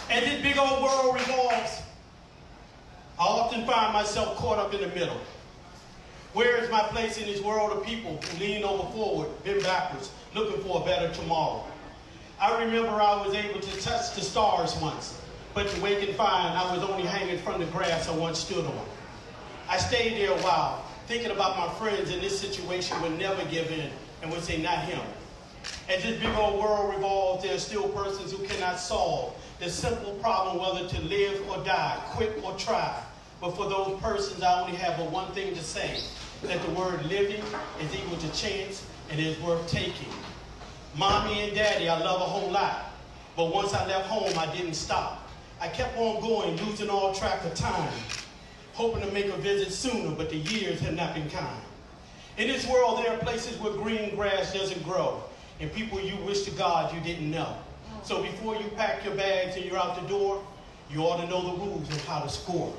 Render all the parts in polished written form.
As this big old world revolves, I often find myself caught up in the middle. Where is my place in this world of people who lean over forward, bend backwards, looking for a better tomorrow? I remember I was able to touch the stars once, but to wake and find I was only hanging from the grass I once stood on. I stayed there a while, thinking about my friends in this situation would never give in and would say, not him. As this big old world revolves, there are still persons who cannot solve the simple problem whether to live or die, quit or try. But for those persons, I only have but one thing to say, that the word living is equal to chance and is worth taking. Mommy and Daddy, I love a whole lot. But once I left home, I didn't stop. I kept on going, losing all track of time, hoping to make a visit sooner, but the years have not been kind. In this world, there are places where green grass doesn't grow, and people you wish to God you didn't know. So before you pack your bags and you're out the door, you ought to know the rules of how to score.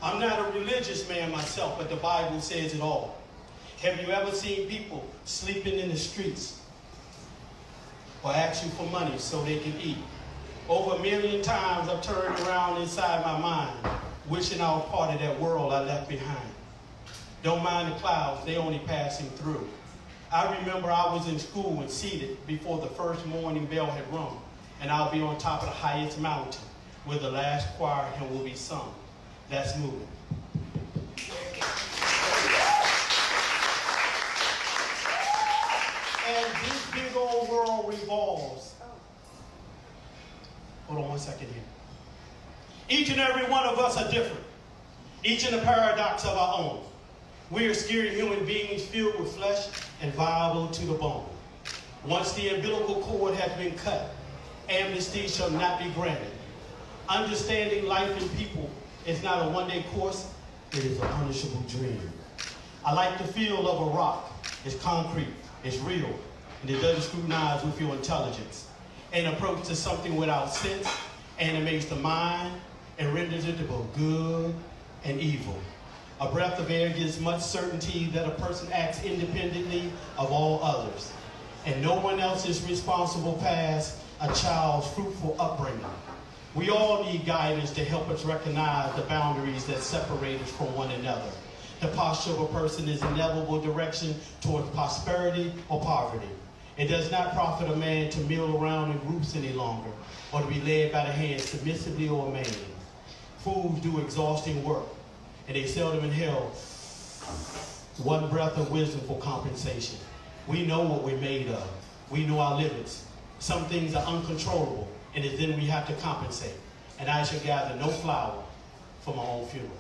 I'm not a religious man myself, but the Bible says it all. Have you ever seen people sleeping in the streets or ask you for money so they can eat? Over 1 million times I've turned around inside my mind, wishing I was part of that world I left behind. Don't mind the clouds, they only passing through. I remember I was in school and seated before the first morning bell had rung, and I'll be on top of the highest mountain where the last choir hymn will be sung. That's moving. And this big old world revolves. Hold on one second here. Each and every one of us are different, each in a paradox of our own. We are scary human beings filled with flesh and viable to the bone. Once the umbilical cord has been cut, amnesty shall not be granted. Understanding life and people is not a one-day course, it is a punishable dream. I like the feel of a rock. It's concrete, it's real, and it doesn't scrutinize with your intelligence. An approach to something without sense animates the mind and renders it to both good and evil. A breath of air gives much certainty that a person acts independently of all others, and no one else is responsible past a child's fruitful upbringing. We all need guidance to help us recognize the boundaries that separate us from one another. The posture of a person is inevitable direction towards prosperity or poverty. It does not profit a man to mill around in groups any longer, or to be led by the hand submissively or manly. Fools do exhausting work, and they seldom inhale one breath of wisdom for compensation. We know what we're made of. We know our limits. Some things are uncontrollable, and then we have to compensate. And I shall gather no flower for my own funeral.